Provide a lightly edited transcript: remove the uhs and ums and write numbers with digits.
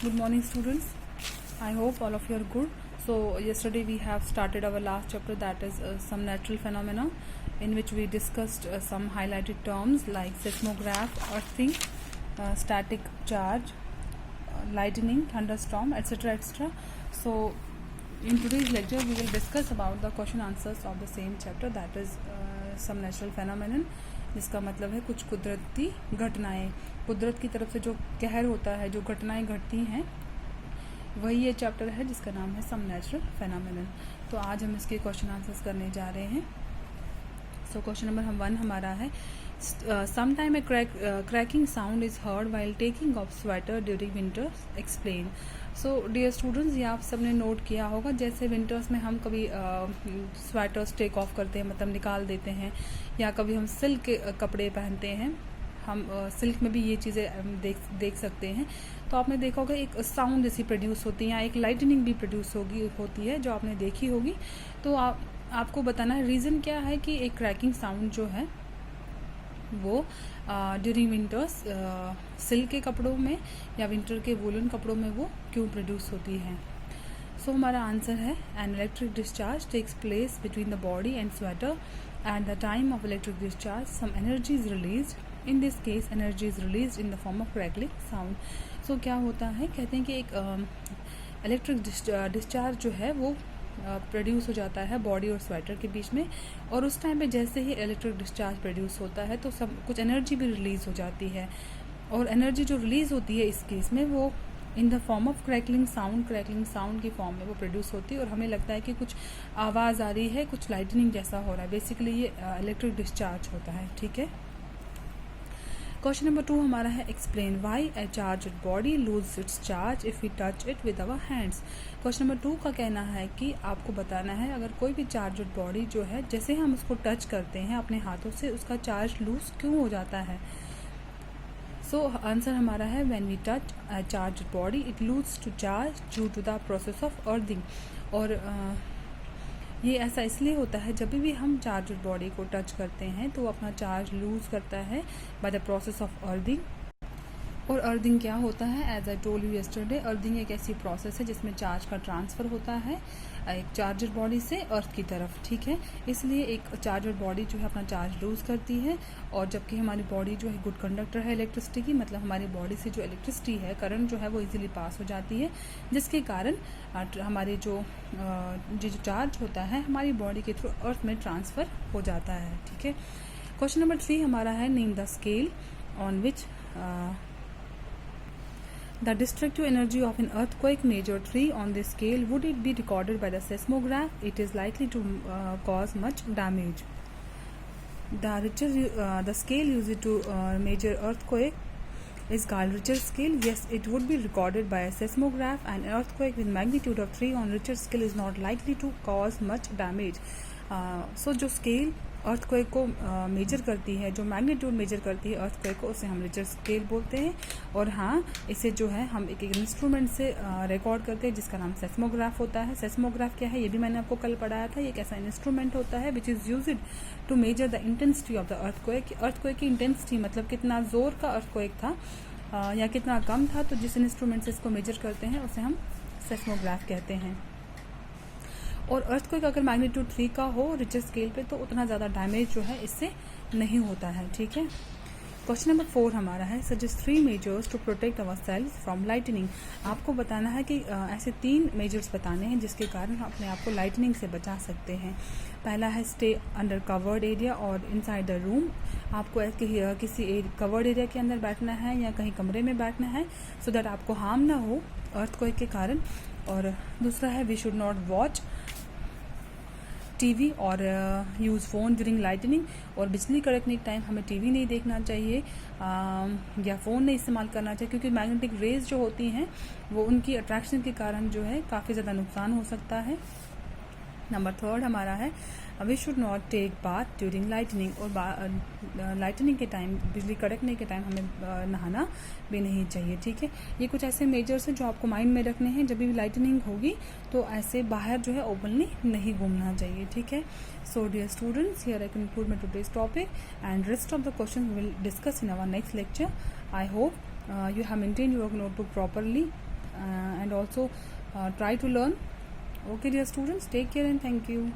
Good morning, students. I hope all of you are good. So yesterday we have started our last chapter, that is some natural phenomena, in which we discussed some highlighted terms like seismograph, earthing, static charge, lightning, thunderstorm, etc. etc. So in today's lecture we will discuss about the question answers of the same chapter, that is some natural phenomenon, जिसका मतलब है कुछ कुदरती घटनाएं, कुदरत की तरफ से जो कहर होता है, जो घटनाएं घटती हैं, वही ये चैप्टर है जिसका नाम है सम नेचुरल फेनोमेनन। तो आज हम इसके क्वेश्चन आंसर्स करने जा रहे हैं। सो क्वेश्चन नंबर 1 हमारा है, some time a cracking sound is heard while taking off sweater during winters, explain. So dear students, ये आप सबने नोट किया होगा, जैसे विंटर्स में हम कभी स्वेटर्स टेक ऑफ करते हैं, मतलब निकाल देते हैं, या कभी हम सिल्क के कपड़े पहनते हैं, हम सिल्क में भी ये चीज़ें देख सकते हैं। तो आपने देखा होगा एक साउंड जैसी प्रोड्यूस होती है, या एक लाइटनिंग भी प्रोड्यूस होती है, जो आपने देखी होगी। तो आपको बताना है रीज़न क्या है कि एक क्रैकिंग साउंड जो है वो ड्यूरिंग विंटर्स सिल्क के कपड़ों में या विंटर के वूलन कपड़ों में वो क्यों प्रोड्यूस होती है। सो हमारा आंसर है, an electric discharge takes place between the body and sweater at the time of electric discharge some energy is release. In this case energy is release in the form of crackling sound. So क्या होता है, कहते हैं कि एक electric discharge जो है वो प्रोड्यूस हो जाता है बॉडी और स्वेटर के बीच में, और उस टाइम पे जैसे ही इलेक्ट्रिक डिस्चार्ज प्रोड्यूस होता है तो सब कुछ एनर्जी भी रिलीज़ हो जाती है, और एनर्जी जो रिलीज़ होती है इस केस में वो इन the form of crackling sound की फॉर्म में वो प्रोड्यूस होती है, और हमें लगता है कि कुछ आवाज़ आ रही है, कुछ लाइटनिंग जैसा हो रहा है। बेसिकली ये इलेक्ट्रिक डिस्चार्ज होता है, ठीक है। क्वेश्चन नंबर 2 हमारा है, explain why a charged body lose its charge if we touch it with our hands. Question number 2 का कहना है कि आपको बताना है, अगर कोई भी चार्ज्ड बॉडी जो है, जैसे हम उसको टच करते हैं अपने हाथों से, उसका चार्ज लूज क्यों हो जाता है। सो आंसर हमारा है, when we touch a charged body it lose to charge due to the process of earthing. और ये ऐसा इसलिए होता है, जब भी हम चार्ज्ड बॉडी को टच करते हैं तो वो अपना चार्ज लूज करता है by the process of earthing. और अर्थिंग क्या होता है, as I told you yesterday, earthing एक ऐसी प्रोसेस है जिसमें चार्ज का ट्रांसफ़र होता है एक चार्जर बॉडी से अर्थ की तरफ, ठीक है। इसलिए एक चार्जर बॉडी जो है अपना चार्ज लूज करती है, और जबकि हमारी बॉडी जो है गुड कंडक्टर है इलेक्ट्रिसिटी की, मतलब हमारी बॉडी से जो इलेक्ट्रिसिटी है, करंट जो है वो इजीली पास हो जाती है, जिसके कारण हमारे जो चार्ज होता है हमारी बॉडी के थ्रू अर्थ में ट्रांसफ़र हो जाता है, ठीक है। क्वेश्चन नंबर 3 हमारा है, name the scale on which the destructive energy of an earthquake measured 3 on this scale. Would it be recorded by the seismograph? It is likely to cause much damage. The scale used to measure earthquake is called Richter scale. Yes, it would be recorded by a seismograph. An earthquake with magnitude of 3 on Richter scale is not likely to cause much damage. So जो scale earthquake को major करती है, जो magnitude major करती है earthquake को, उसे हम रिचर स्केल बोलते हैं। और हाँ, इसे जो है हम एक इंस्ट्रूमेंट से रिकॉर्ड करते हैं जिसका नाम सेस्मोग्राफ होता है। सेस्मोग्राफ क्या है, ये भी मैंने आपको कल पढ़ाया था। ये एक ऐसा इंस्ट्रूमेंट होता है which is used to measure the intensity of the earthquake. Earthquake की इंटेंसिटी मतलब कितना जोर का अर्थक्वेक था या कितना कम था, तो जिस इंस्ट्रूमेंट से इसको मेजर करते हैं उसे हम सेस्मोग्राफ कहते हैं। और अर्थक्वेक अगर मैग्नीट्यूड 3 का हो रिचर स्केल पे, तो उतना ज़्यादा डैमेज जो है इससे नहीं होता है, ठीक है। क्वेश्चन नंबर 4 हमारा है, suggest 3 measures to protect ourselves from lightning. आपको बताना है कि ऐसे 3 मेजर्स बताने हैं जिसके कारण हम अपने आप को लाइटनिंग से बचा सकते हैं। पहला है, स्टे अंडर कवर्ड एरिया और इनसाइड द रूम। आपको किसी कवर्ड एरिया के अंदर बैठना है या कहीं कमरे में बैठना है, सो दैट आपको हार्म ना हो अर्थक्वेक के कारण। और दूसरा है, we should not watch TV और यूज़ फ़ोन ड्यूरिंग लाइटनिंग। और बिजली कड़कने के टाइम हमें टीवी नहीं देखना चाहिए या फ़ोन नहीं इस्तेमाल करना चाहिए, क्योंकि मैग्नेटिक रेज जो होती हैं वो उनकी अट्रैक्शन के कारण जो है काफ़ी ज़्यादा नुकसान हो सकता है। नंबर 3 हमारा है, we should not take bath during lightning. और लाइटनिंग के टाइम, बिजली कड़कने के टाइम हमें नहाना भी नहीं चाहिए, ठीक है। ये कुछ ऐसे मेजर्स हैं जो आपको माइंड में रखने हैं। जब भी लाइटनिंग होगी तो ऐसे बाहर जो है ओपनली नहीं घूमना चाहिए, ठीक है। So dear students, here I conclude my today's topic and rest of the question we will discuss in our next lecture. I hope you have maintained your notebook properly and also try to learn. Okay dear students, take care and thank you.